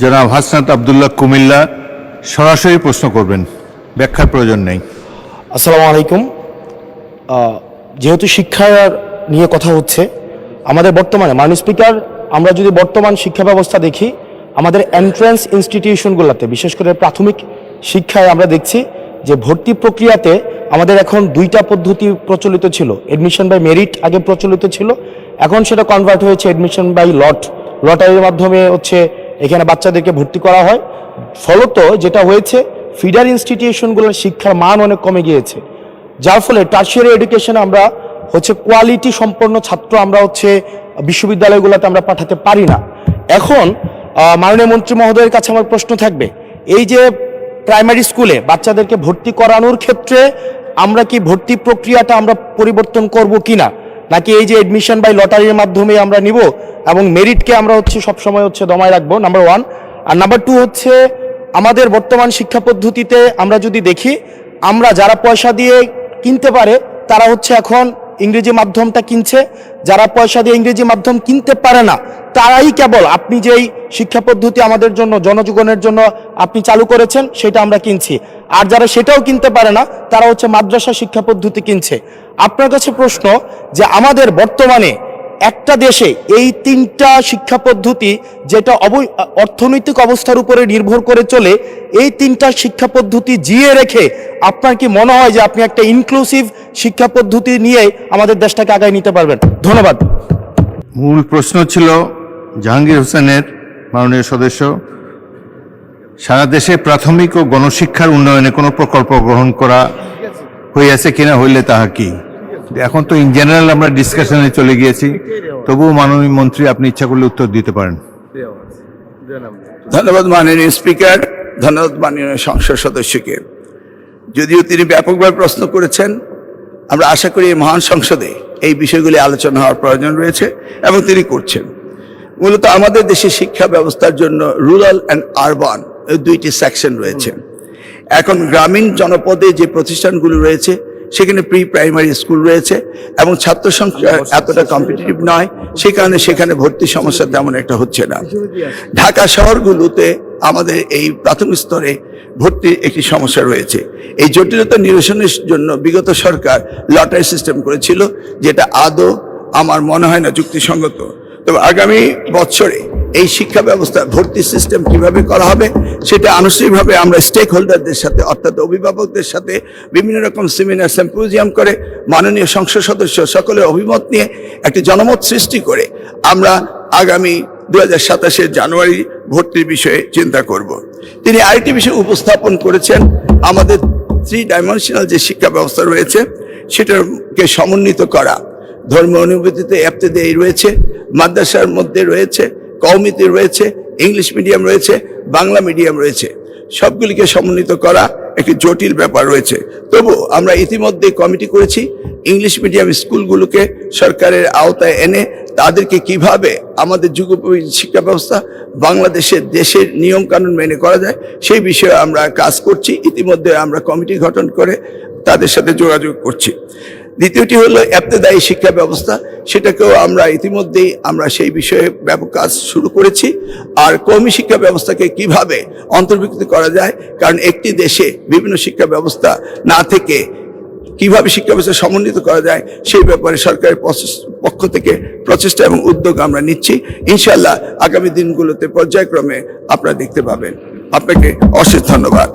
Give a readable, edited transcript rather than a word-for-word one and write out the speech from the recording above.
জনাব হাসনাত আব্দুল্লাহ কুমিল্লা সরাসরি প্রশ্ন করবেন, ব্যাখ্যার প্রয়োজন নেই। আসসালামু আলাইকুম। যেহেতু শিক্ষা নিয়ে কথা হচ্ছে, আমাদের বর্তমানে মাননীয় স্পিকার, আমরা যদি বর্তমান শিক্ষা ব্যবস্থা দেখি, আমাদের এন্ট্রান্স ইনস্টিটিউশনগুলোতে বিশেষ করে প্রাথমিক শিক্ষায় আমরা দেখছি যে ভর্তি প্রক্রিয়াতে আমাদের এখন দুইটা পদ্ধতি প্রচলিত ছিল। এডমিশন বাই মেরিট আগে প্রচলিত ছিল, এখন সেটা কনভার্ট হয়েছে এডমিশন বাই লটারির মাধ্যমে হচ্ছে এখানে বাচ্চাদেরকে ভর্তি করা হয়। ফলত যেটা হয়েছে, ফিডার ইনস্টিটিউশনগুলোর শিক্ষার মান অনেক কমে গিয়েছে, যার ফলে টার্সিয়ারি এডুকেশনে আমরা হচ্ছে কোয়ালিটি সম্পন্ন ছাত্র আমরা হচ্ছে বিশ্ববিদ্যালয়গুলোতে আমরা পাঠাতে পারি না। এখন মাননীয় মন্ত্রী মহোদয়ের কাছে আমার প্রশ্ন থাকবে, এই যে প্রাইমারি স্কুলে বাচ্চাদেরকে ভর্তি করানোর ক্ষেত্রে আমরা কি ভর্তি প্রক্রিয়াটা আমরা পরিবর্তন করব কিনা, নাকি এই যে এডমিশন বাই লটারির মাধ্যমে আমরা নিব এবং মেরিটকে আমরা হচ্ছে সবসময় হচ্ছে দমায় রাখবো, নাম্বার ওয়ান। আর নাম্বার টু হচ্ছে, আমাদের বর্তমান শিক্ষা পদ্ধতিতে আমরা যদি দেখি, আমরা যারা পয়সা দিয়ে কিনতে পারে তারা হচ্ছে এখন ইংরেজি মাধ্যমটা কিনছে, যারা পয়সা দিয়ে ইংরেজি মাধ্যম কিনতে পারে না তারাই কেবল আপনি যেই শিক্ষা পদ্ধতি আমাদের জন্য জনজীবনের জন্য আপনি চালু করেছেন সেটা আমরা কিনছি, আর যারা সেটাও কিনতে পারে না তারা হচ্ছে মাদ্রাসা শিক্ষা পদ্ধতি কিনছে। আপনার কাছে প্রশ্ন যে আমাদের বর্তমানে একটা দেশে এই তিনটা শিক্ষা পদ্ধতি যেটা অর্থনৈতিক অবস্থার উপরে নির্ভর করে চলে, এই তিনটা শিক্ষা পদ্ধতি জিয়ে রেখে আপনার কি মনে হয় যে আপনি একটা ইনক্লুসিভ শিক্ষা পদ্ধতি নিয়ে আমাদের দেশটাকে আগায় নিতে পারবেন? ধন্যবাদ। মূল প্রশ্ন ছিল জাহাঙ্গীর হোসেনের, মাননীয় সদস্য, সারা দেশে প্রাথমিক ও গণশিক্ষার উন্নয়নে কোনো প্রকল্প গ্রহণ করা হইয়াছে কিনা, হইলে তাহা কি? এখন তো ইন জেনারেল আমরা ডিসকাশনে চলে গিয়েছি, তবুও মাননীয় মন্ত্রী আপনি ইচ্ছা করলে উত্তর দিতে পারেন। ধন্যবাদ মাননীয় স্পিকার, ধন্যবাদ মাননীয় সংসদ সদস্যকে। যদিও তিনি ব্যাপকভাবে প্রশ্ন করেছেন, আমরা আশা করি এই মহান সংসদে এই বিষয়গুলি আলোচনা হওয়ার প্রয়োজন রয়েছে এবং তিনি করছেন। মূলত আমাদের দেশে শিক্ষা ব্যবস্থার জন্য রুরাল অ্যান্ড আরবান দুইটি সেকশন রয়েছে। এখন গ্রামীণ জনপদে যে প্রতিষ্ঠানগুলো রয়েছে সেখানে প্রি প্রাইমারি স্কুল রয়েছে এবং ছাত্র সংখ্যা এতটা কম্পিটিটিভ নয়, সেই কারণে সেখানে ভর্তি সমস্যা তেমন একটা হচ্ছে না। ঢাকা শহরগুলোতে আমাদের এই প্রাথমিক স্তরে ভর্তির একটি সমস্যা রয়েছে। এই জটিলতা নিরসনের জন্য বিগত সরকার লটারি সিস্টেম করেছিল, যেটা আদৌ আমার মনে হয় না যুক্তিসঙ্গত। তবে আগামী বছরে এই শিক্ষা ব্যবস্থা ভর্তি সিস্টেম কিভাবে করা হবে সেটা আনুষ্ঠানিকভাবে আমরা স্টেক হোল্ডারদের সাথে, অর্থাৎ অভিভাবকদের সাথে বিভিন্ন রকম সেমিনার সিম্পোজিয়াম করে মাননীয় সংসদ সদস্য সকলের অভিমত নিয়ে একটি জনমত সৃষ্টি করে আমরা আগামী 2027 জানুয়ারি ভর্তির বিষয়ে চিন্তা করব। তিনি আরেকটি বিষয় উপস্থাপন করেছেন, আমাদের 3 ডাইমেনশনাল যে শিক্ষা ব্যবস্থা রয়েছে সেটাকে সমন্বিত করা। ধর্মীয় অনুভূতিতে ইবতেদায়ী রয়েছে, মাদ্রাসার মধ্যে রয়েছে, কওমিতে রয়েছে, ইংলিশ মিডিয়াম রয়েছে, বাংলা মিডিয়াম রয়েছে, সবগুলিকে সমন্বিত করা একটি জটিল ব্যাপার রয়েছে। তবু আমরা ইতিমধ্যে কমিটি করেছি ইংলিশ মিডিয়াম স্কুলগুলোকে সরকারের আওতায় এনে তাদেরকে কিভাবে আমাদের যুগোপযোগী শিক্ষা ব্যবস্থা বাংলাদেশের দেশের নিয়ম কানুন মেনে করা যায় সেই বিষয়ে আমরা কাজ করছি। ইতিমধ্যে আমরা কমিটি গঠন করে তাদের সাথে যোগাযোগ করছি। দ্বিতীয়টি হলো ইবতেদায়ী শিক্ষা ব্যবস্থা, সেটাকেও আমরা ইতিমধ্যেই আমরা সেই বিষয়ে ব্যাপক কাজ শুরু করেছি। আর কওমি শিক্ষা ব্যবস্থাকে কিভাবে অন্তর্ভুক্ত করা যায়, কারণ একটি দেশে বিভিন্ন শিক্ষা ব্যবস্থা না থেকে কিভাবে শিক্ষা ব্যবস্থা সমন্বিত করা যায় সেই ব্যাপারে সরকারের পক্ষ থেকে প্রচেষ্টা এবং উদ্যোগ আমরা নিচ্ছি। ইনশাআল্লাহ আগামী দিনগুলোতে পর্যায়ক্রমে আপনারা দেখতে পাবেন। আপনাকে অশেষ ধন্যবাদ।